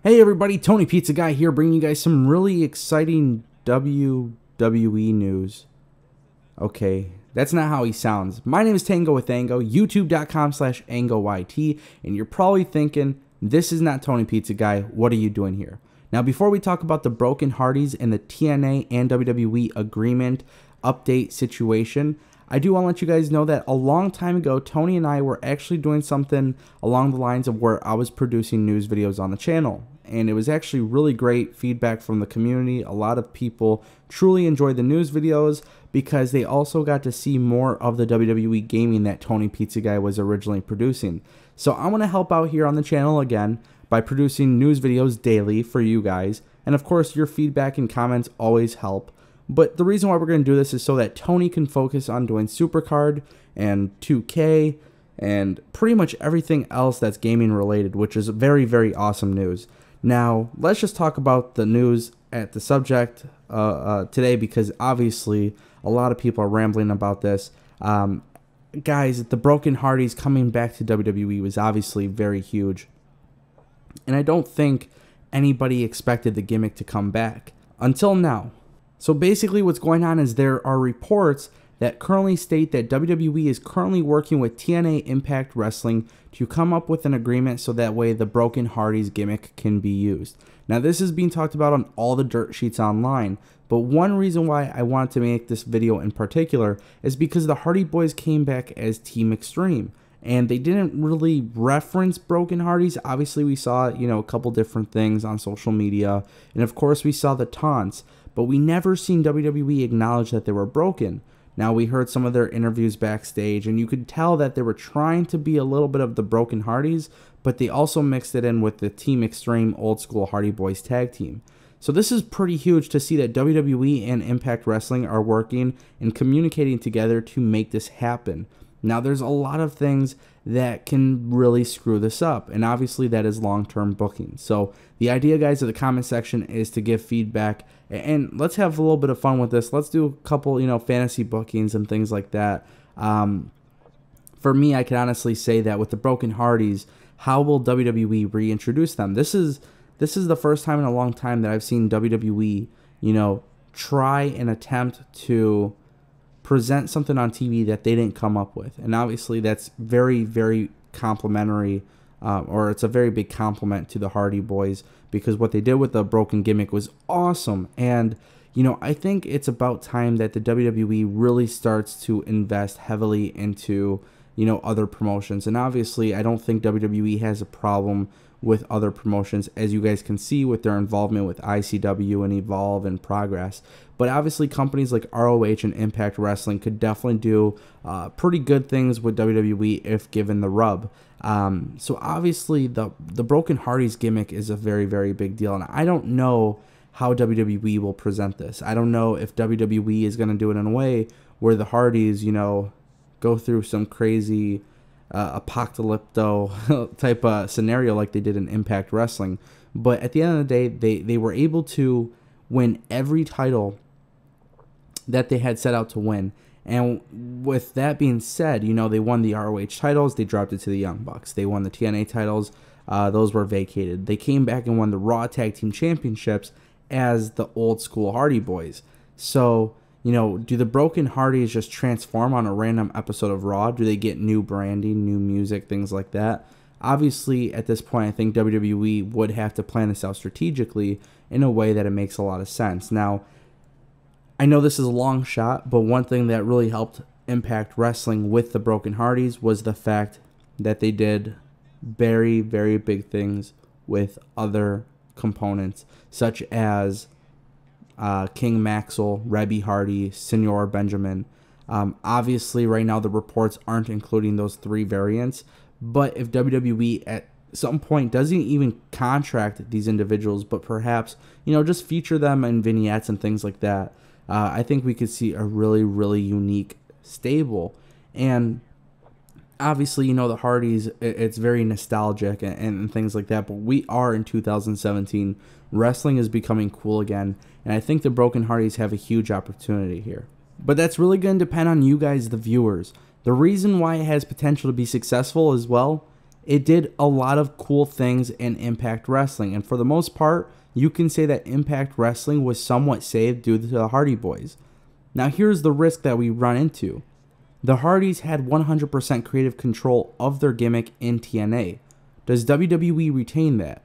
Hey everybody, TonyPizzaGuy here, bringing you guys some really exciting WWE news. Okay, that's not how he sounds. My name is Tango with Ango, youtube.com/AngoYT, and you're probably thinking, this is not TonyPizzaGuy, what are you doing here? Now, before we talk about the Broken Hardys and the TNA and WWE agreement update situation, I do want to let you guys know that a long time ago, Tony and I were actually doing something along the lines of where I was producing news videos on the channel. And it was actually really great feedback from the community. A lot of people truly enjoyed the news videos because they also got to see more of the WWE gaming that TonyPizzaGuy was originally producing. So I'm going to help out here on the channel again by producing news videos daily for you guys. And of course, your feedback and comments always help. But the reason why we're going to do this is so that Tony can focus on doing Supercard and 2K and pretty much everything else that's gaming related, which is very, very awesome news. Now, let's just talk about the news at the subject today, because obviously a lot of people are rambling about this. Guys, the Broken Hardys coming back to WWE was obviously very huge. And I don't think anybody expected the Gimmick to come back until now. So basically what's going on is there are reports that currently state that WWE is currently working with TNA Impact Wrestling to come up with an agreement so that way the Broken Hardys gimmick can be used. Now, this is being talked about on all the dirt sheets online, but one reason why I wanted to make this video in particular is because the Hardy Boys came back as Team Extreme, and they didn't really reference Broken Hardys. Obviously, we saw, a couple different things on social media, and of course we saw the taunts, but we never seen WWE acknowledge that they were broken. Now, we heard some of their interviews backstage, and you could tell that they were trying to be a little bit of the Broken Hardys, but they also mixed it in with the Team Extreme Old School Hardy Boys tag team. So this is pretty huge to see that WWE and Impact Wrestling are working and communicating together to make this happen. Now, there's a lot of things that can really screw this up, and obviously that is long-term booking. So the idea, guys, of the comment section is to give feedback, and let's have a little bit of fun with this. Let's do a couple, fantasy bookings and things like that. For me, I can honestly say that with the Broken Hardys, how will WWE reintroduce them? This is the first time in a long time that I've seen WWE, try and attempt to present something on TV that they didn't come up with. And obviously that's very, very complimentary, or it's a very big compliment to the Hardy Boys, because what they did with the Broken Gimmick was awesome. And, I think it's about time that the WWE really starts to invest heavily into, other promotions. And obviously I don't think WWE has a problem with other promotions, as you guys can see with their involvement with ICW and Evolve and Progress. But obviously companies like ROH and Impact Wrestling could definitely do pretty good things with WWE if given the rub. So obviously the Broken Hardys gimmick is a very, very big deal, and I don't know how WWE will present this. I don't know if WWE is going to do it in a way where the Hardys, go through some crazy apocalypto type of scenario like they did in Impact Wrestling. But at the end of the day, they were able to win every title that they had set out to win. And with that being said, they won the ROH titles, they dropped it to the Young Bucks. They won the TNA titles, those were vacated. They came back and won the Raw Tag Team Championships as the Old School Hardy Boys. So, do the Broken Hardys just transform on a random episode of Raw? Do they get new branding, new music, things like that? Obviously, at this point, I think WWE would have to plan this out strategically in a way that it makes a lot of sense. Now, I know this is a long shot, but one thing that really helped Impact Wrestling with the Broken Hardys was the fact that they did very, very big things with other components, such as King Maxwell, Rebby Hardy, Senor Benjamin. Obviously, right now the reports aren't including those three variants, but if WWE at some point doesn't even contract these individuals, but perhaps, just feature them in vignettes and things like that, I think we could see a really, really unique stable. And obviously, the Hardys, it's very nostalgic and things like that, but we are in 2017. Wrestling is becoming cool again, and I think the Broken Hardys have a huge opportunity here. But that's really going to depend on you guys, the viewers. The reason why it has potential to be successful as well it did a lot of cool things in Impact Wrestling. And for the most part, you can say that Impact Wrestling was somewhat saved due to the Hardy Boys. Now here's the risk that we run into. The Hardys had 100% creative control of their gimmick in TNA. Does WWE retain that?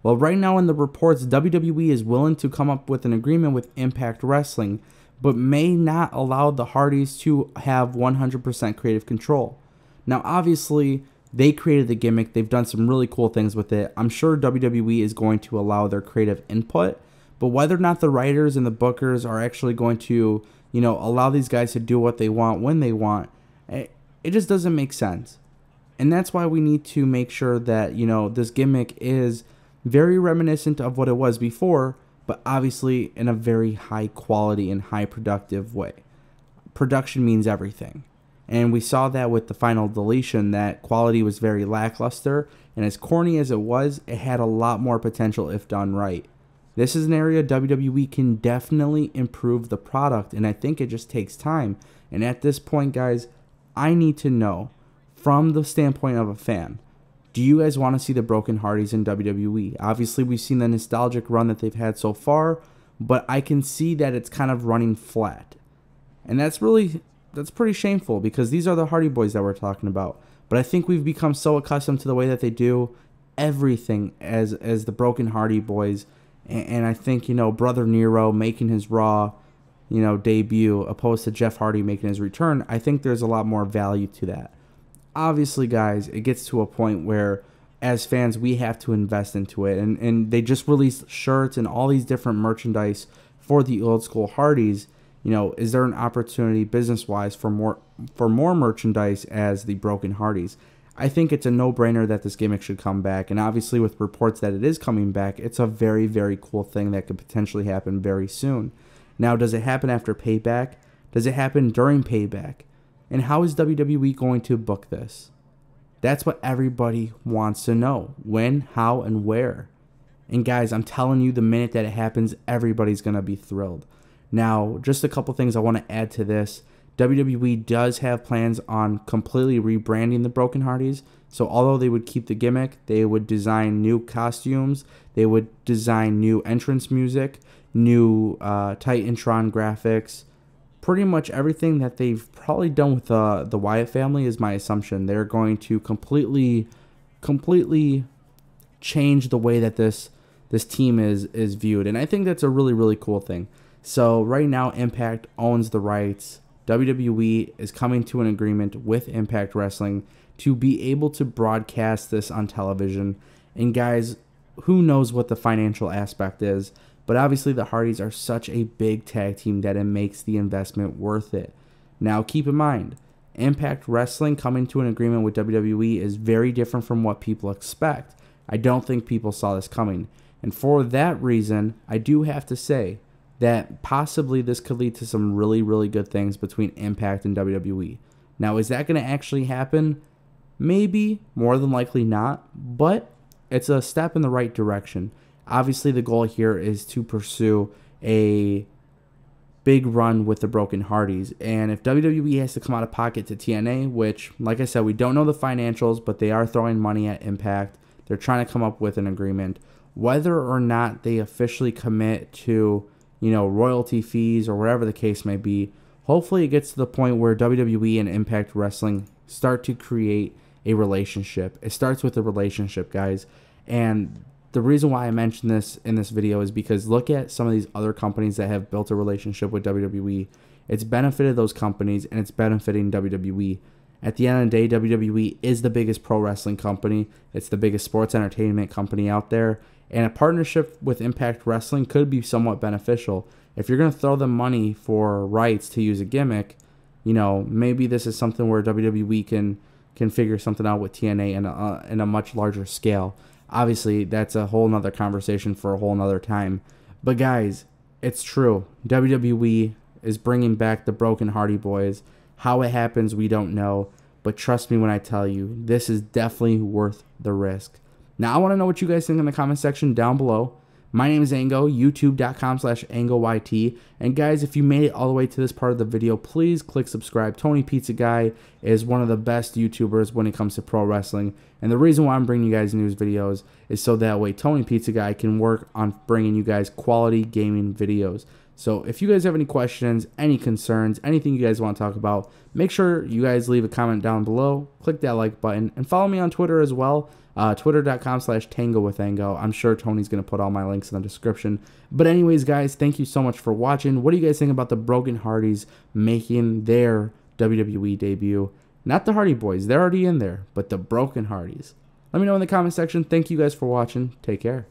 Well, right now in the reports, WWE is willing to come up with an agreement with Impact Wrestling, but may not allow the Hardys to have 100% creative control. Now, obviously, they created the gimmick. They've done some really cool things with it. I'm sure WWE is going to allow their creative input, but whether or not the writers and the bookers are actually going to, allow these guys to do what they want when they want, it just doesn't make sense. And that's why we need to make sure that, this gimmick is very reminiscent of what it was before, but obviously in a very high quality and high productive way. Production means everything. And we saw that with the final deletion, that quality was very lackluster, and as corny as it was, it had a lot more potential if done right. This is an area WWE can definitely improve the product, and I think it just takes time. And at this point, guys, I need to know, from the standpoint of a fan, do you guys want to see the Broken Hardys in WWE? Obviously, we've seen the nostalgic run that they've had so far, but I can see that it's kind of running flat. And that's pretty shameful, because these are the Hardy Boys that we're talking about. But I think we've become so accustomed to the way that they do everything as the Broken Hardy Boys. And I think, Brother Nero making his Raw, debut, opposed to Jeff Hardy making his return, I think there's a lot more value to that. Obviously, guys, it gets to a point where, as fans, we have to invest into it. And they just released shirts and all these different merchandise for the old school Hardys. Is there an opportunity business-wise for more merchandise as the Broken Hardys? I think it's a no-brainer that this gimmick should come back. And obviously, with reports that it is coming back, it's a very, very cool thing that could potentially happen very soon. Now, does it happen after Payback? Does it happen during Payback? And how is WWE going to book this? That's what everybody wants to know. When, how, and where. And guys, I'm telling you, the minute that it happens, everybody's going to be thrilled. Now, just a couple things I want to add to this. WWE does have plans on completely rebranding the Broken Hardys. So although they would keep the gimmick, they would design new costumes, they would design new entrance music, new Titantron graphics. Pretty much everything that they've probably done with the Wyatt family is my assumption. They're going to completely change the way that this team is viewed. And I think that's a really, really cool thing. So right now, Impact owns the rights. WWE is coming to an agreement with Impact Wrestling to be able to broadcast this on television. And guys, who knows what the financial aspect is, but obviously the Hardys are such a big tag team that it makes the investment worth it. Now keep in mind, Impact Wrestling coming to an agreement with WWE is very different from what people expect. I don't think people saw this coming. And for that reason, I do have to say that possibly this could lead to some really, really good things between Impact and WWE. Now, is that going to actually happen? Maybe, more than likely not, but it's a step in the right direction. Obviously, the goal here is to pursue a big run with the Broken Hardys, and if WWE has to come out of pocket to TNA, which, like I said, we don't know the financials, but they are throwing money at Impact. They're trying to come up with an agreement. Whether or not they officially commit to royalty fees or whatever the case may be, hopefully it gets to the point where WWE and Impact Wrestling start to create a relationship. It starts with a relationship, guys. And the reason why I mention this in this video is because look at some of these other companies that have built a relationship with WWE. It's benefited those companies, and it's benefiting WWE. At the end of the day, WWE is the biggest pro wrestling company. It's the biggest sports entertainment company out there. And a partnership with Impact Wrestling could be somewhat beneficial. If you're going to throw them money for rights to use a gimmick, maybe this is something where WWE can figure something out with TNA in a much larger scale. Obviously, that's a whole nother conversation for a whole nother time. But guys, it's true. WWE is bringing back the Broken Hardy Boys. How it happens, we don't know. But trust me when I tell you, this is definitely worth the risk. Now, I want to know what you guys think in the comment section down below. My name is Ango, youtube.com/AngoYT. And guys, if you made it all the way to this part of the video, please click subscribe. TonyPizzaGuy is one of the best YouTubers when it comes to pro wrestling. And the reason why I'm bringing you guys news videos is so that way TonyPizzaGuy can work on bringing you guys quality gaming videos. So if you guys have any questions, any concerns, anything you guys want to talk about, make sure you guys leave a comment down below, click that like button, and follow me on Twitter as well, twitter.com/tangowithango. I'm sure Tony's going to put all my links in the description. But anyways, guys, thank you so much for watching. What do you guys think about the Broken Hardys making their WWE debut? Not the Hardy Boys, they're already in there, but the Broken Hardys. Let me know in the comment section. Thank you guys for watching. Take care.